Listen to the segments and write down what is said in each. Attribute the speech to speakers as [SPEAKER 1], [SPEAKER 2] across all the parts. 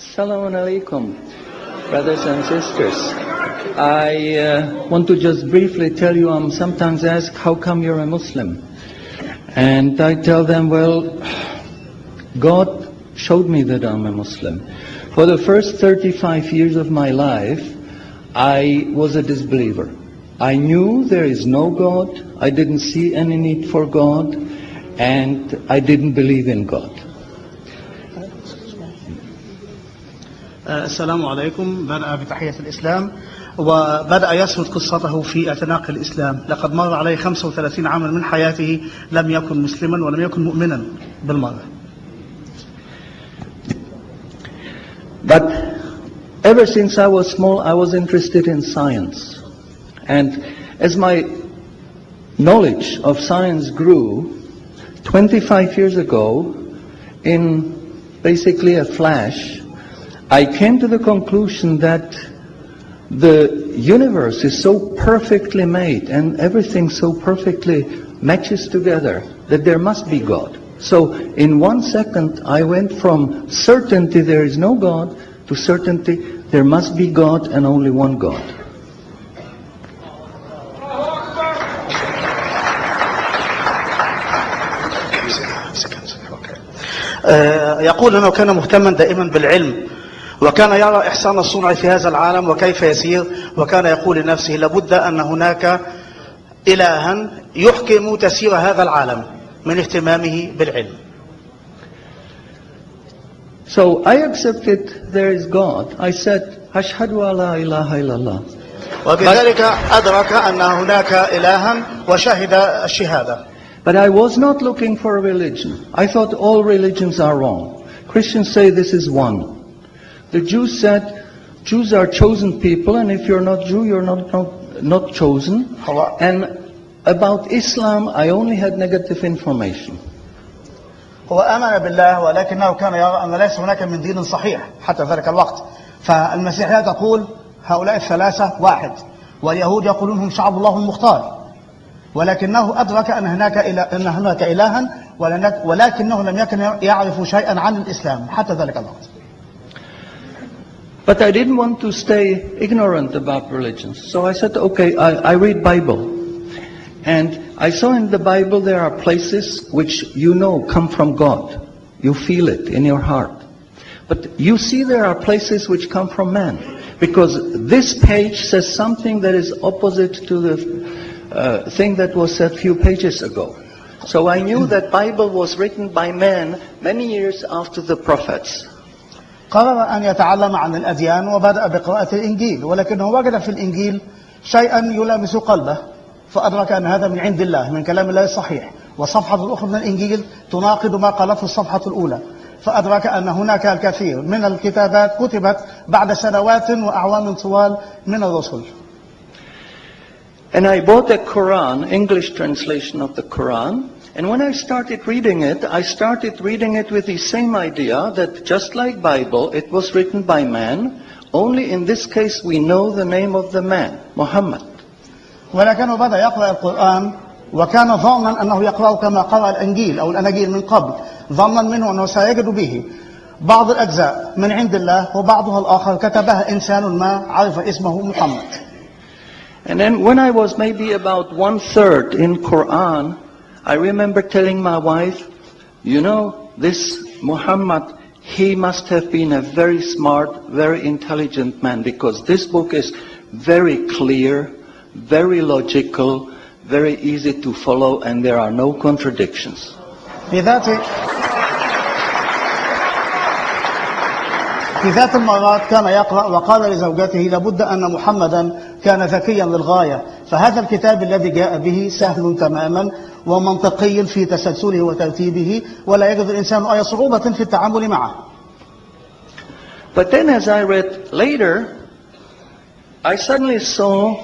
[SPEAKER 1] Assalamu alaikum, brothers and sisters. I want to just briefly tell you, I'm sometimes asked, how come you're a Muslim? And I tell them, well, God showed me that I'm a Muslim. For the first 35 years of my life, I was a disbeliever. I knew there is no God, I didn't see any need for God, and I didn't believe in God.
[SPEAKER 2] السلام عليكم. بدأ بتحية الإسلام وبدأ يسرد قصته في اعتناق الإسلام. لقد مر عليه 35 عاما من حياته لم يكن مسلما ولم يكن مؤمنا بالمرة.
[SPEAKER 1] But ever since I was small, I was interested in science. And as my knowledge of science grew, 25 years ago, in basically a flash, I came to the conclusion that the universe is so perfectly made and everything so perfectly matches together that there must be God. So in 1 second I went from certainty there is no God to certainty there must be God and only one God.
[SPEAKER 2] يقول أنه كان مهتما دائما بالعلم وكان يرى إحسان الصنع في هذا العالم وكيف يسير، وكان يقول لنفسه لابد أن هناك إلها يحكم تسير هذا العالم من اهتمامه بالعلم.
[SPEAKER 1] So I accepted there is God. I said, أشهد أن لا إله إلا الله.
[SPEAKER 2] وبذلك أدرك أن هناك إلها وشهد الشهادة.
[SPEAKER 1] But I was not looking for a religion. I thought all religions are wrong. Christians say this is one. The Jews said, Jews are chosen people, and if you're not Jew, you're not chosen. And about Islam, I only had negative information.
[SPEAKER 2] هو آمن بالله ولكنه كان يرى أن ليس هناك من دين صحيح حتى ذلك الوقت. فالمسيحية تقول هؤلاء الثلاثة واحد، واليهود يقولون هم شعب الله المختار. ولكنه أدرك أن هناك إلها ولكنه لم يكن يعرف شيئا عن الإسلام حتى ذلك الوقت.
[SPEAKER 1] But I didn't want to stay ignorant about religions. So I said, okay, I read Bible. And I saw in the Bible there are places which you know come from God. You feel it in your heart. But you see there are places which come from man. Because this page says something that is opposite to the thing that was said a few pages ago. So I knew that Bible was written by man many years after the prophets.
[SPEAKER 2] قرر أن يتعلم عن الأديان وبدأ بقراءة الإنجيل، ولكنه وجد في الإنجيل شيئا يلامس قلبه فأدرك أن هذا من عند الله من كلام الله الصحيح، والصفحة الأخرى من الإنجيل تناقض ما قالته الصفحة الأولى، فأدرك أن هناك الكثير من الكتابات كتبت بعد سنوات وأعوام طوال من الرسل.
[SPEAKER 1] And I bought a Quran, English translation of the Quran. And when I started reading it with the same idea that just like Bible, it was written by man. Only in this case we know the name of the man, Muhammad.
[SPEAKER 2] ولكنه بدأ يقرأ القرآن وكان ظانا أنه يقرأ كما قرأ الإنجيل أو الأناجيل من قبل، ظنا منه أنه سيجد به بعض الأجزاء من عند الله وبعضها الآخر كتبها إنسان ما عرف اسمه محمد.
[SPEAKER 1] And then when I was maybe about 1/3 in Quran, I remember telling my wife, you know, this Muhammad, he must have been a very smart, very intelligent man, because this book is very clear, very logical, very easy to follow, and there are no contradictions.
[SPEAKER 2] في ذات المرات كان يقرأ وقال لزوجته لابد أن محمدا كان ذكيا للغاية، فهذا الكتاب الذي جاء به سهل تماما ومنطقي في تسلسله وترتيبه ولا يجد الإنسان أي صعوبة في التعامل معه.
[SPEAKER 1] But then as I read later, I suddenly saw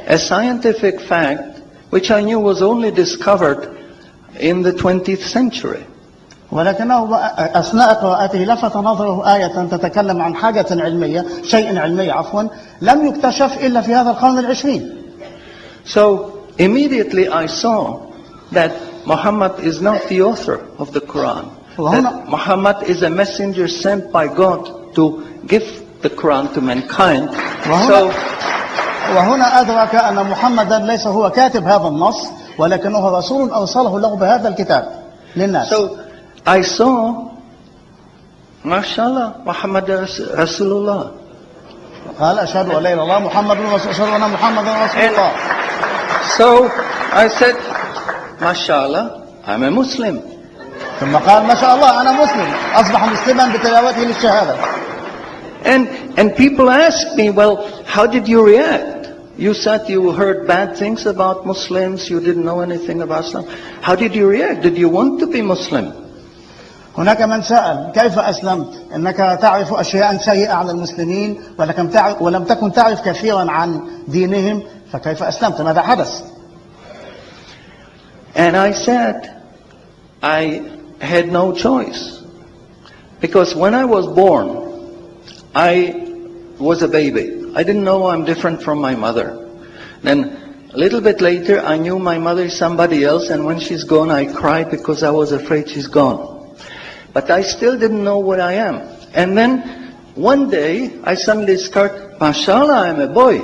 [SPEAKER 1] a scientific fact which I knew was only discovered in the 20th century.
[SPEAKER 2] ولكنه أثناء قراءته لفت نظره آية تتكلم عن حاجة علمية، شيء علمي لم يكتشف إلا في هذا القرن العشرين.
[SPEAKER 1] So immediately I saw that Muhammad is not the author of the Quran. That Muhammad is a messenger sent by God to give the Quran to mankind.
[SPEAKER 2] وهنا أدرك أن محمدا ليس هو كاتب هذا النص ولكنه رسول أوصله له بهذا الكتاب للناس.
[SPEAKER 1] So I saw, MashaAllah, Muhammad Rasulullah.
[SPEAKER 2] قال أشهد أن لا إله إلا الله محمد رسول أشهد أن محمدا رسول الله.
[SPEAKER 1] So I said, MashaAllah, I'm a Muslim.
[SPEAKER 2] ثم قال ما شاء الله أنا مسلم أصبح مسلما بتلاوته للشهادة.
[SPEAKER 1] And people ask me, well, how did you react? You said you heard bad things about Muslims, you didn't know anything about Islam. How did you react? Did you want to be Muslim?
[SPEAKER 2] هناك من سأل كيف أسلمت؟ إنك تعرف أشياء سيئة عن المسلمين ولم تكن تعرف كثيرا عن دينهم فكيف أسلمت؟ ماذا حدث؟
[SPEAKER 1] And I said, I had no choice. Because when I was born, I was a baby. I didn't know I'm different from my mother. Then a little bit later, I knew my mother is somebody else, and when she's gone, I cried because I was afraid she's gone. But I still didn't know what I am. And then one day, I suddenly discovered, MashaAllah, I'm a boy.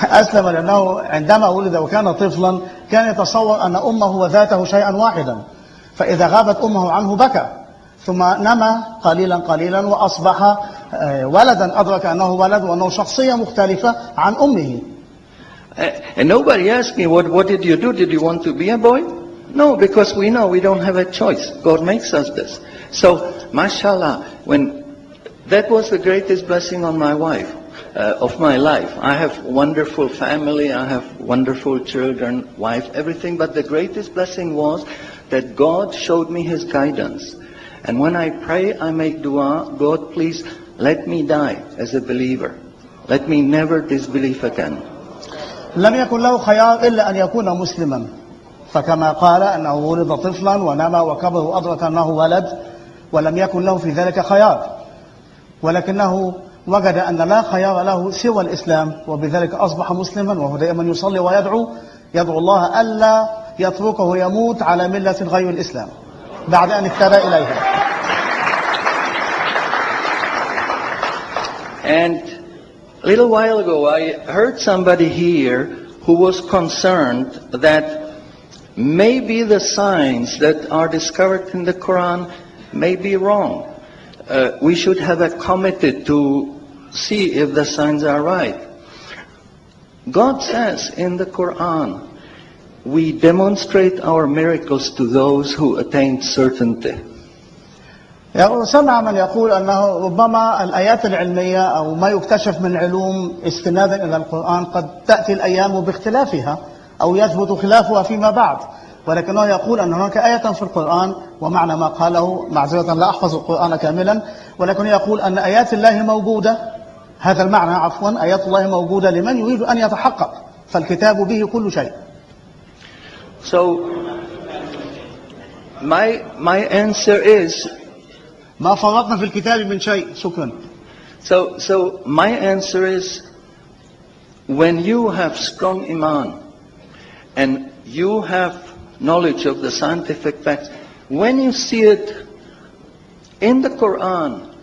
[SPEAKER 2] أسلم لأنه عندما ولد وكان طفلا كان يتصور أن أمه وذاته شيئا واحدا فإذا غابت أمه عنه بكى ثم نما قليلا قليلا وأصبح ولدا أدرك أنه ولد وأنه شخصية مختلفة عن أمه.
[SPEAKER 1] And nobody asked me, what did you do? Did you want to be a boy? No, because we know we don't have a choice. God makes us this. So, mashallah, that was the greatest blessing on my wife, of my life. I have wonderful family, I have wonderful children, wife, everything. But the greatest blessing was that God showed me His guidance. And when I pray, I make dua, God, please let me die as a believer. Let me never disbelieve again.
[SPEAKER 2] لم يكن له خيار إلا أن يكون مسلما. فكما قال أنه ولد طفلا ونما وكبر وأدرك أنه ولد ولم يكن له في ذلك خيار ولكنه وجد أن لا خيار له سوى الإسلام وبذلك أصبح مسلما وهو دائما يصلي ويدعو الله ألا يتركه يموت على ملة غير الإسلام بعد أن اهتدى إليها.
[SPEAKER 1] And a little while ago I heard somebody here who was concerned that maybe the signs that are discovered in the Quran may be wrong. We should have a committee to see if the signs are right. God says in the Quran, we demonstrate our miracles to those who attain certainty.
[SPEAKER 2] سمع من يقول أنه ربما الآيات العلمية أو ما يكتشف من علوم استنادا إلى القرآن قد تأتي الأيام باختلافها أو يثبت خلافها فيما بعد ولكنه يقول أن هناك آية في القرآن ومعنى ما قاله معذرة لا أحفظ القرآن كاملا ولكن يقول أن آيات الله موجودة هذا المعنى عفوا آيات الله موجودة لمن يريد أن يتحقق فالكتاب به كل شيء.
[SPEAKER 1] So my answer is
[SPEAKER 2] ما فرطنا في الكتاب من شيء. شكرا.
[SPEAKER 1] So my answer is when you have strong iman and you have knowledge of the scientific facts, when you see it in the Quran,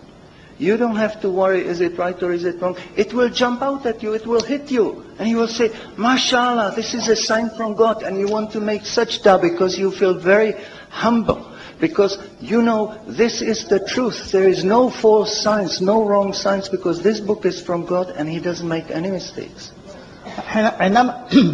[SPEAKER 1] you don't have to worry, is it right or is it wrong? It will jump out at you, it will hit you. And you will say, MashaAllah, this is a sign from God. And you want to make sajda because you feel very humble. Because you know this is the truth. There is no false signs, no wrong signs, because this book is from God and He doesn't make any mistakes.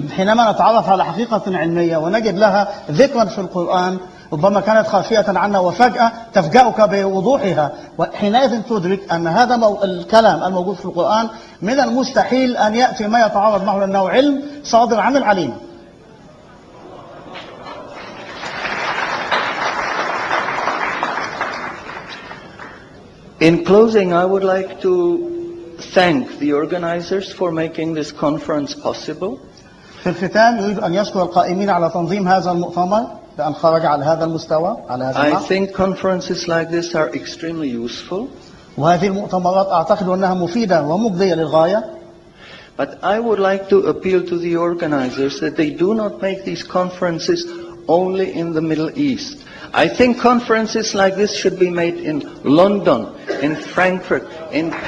[SPEAKER 2] حينما نتعرف على حقيقة علمية ونجد لها ذكرا في القرآن ربما كانت خافية عنا وفجأة تفجأك بوضوحها وحينئذ تدرك أن هذا الكلام الموجود في القرآن من المستحيل أن يأتي ما يتعارض معه لأنه علم صادر عن العليم.
[SPEAKER 1] In closing, I would like to thank the organizers for making this conference possible.
[SPEAKER 2] في الختام يريد أن يشكر القائمين على تنظيم هذا المؤتمر بأن خرج على هذا المستوى على هذا
[SPEAKER 1] I think conferences like this are extremely useful.
[SPEAKER 2] وهذه المؤتمرات أعتقد أنها مفيدة ومجدية للغاية.
[SPEAKER 1] But I would like to appeal to the organizers that they do not make these conferences only in the Middle East. I think conferences like this should be made in London, in Frankfurt, in Paris.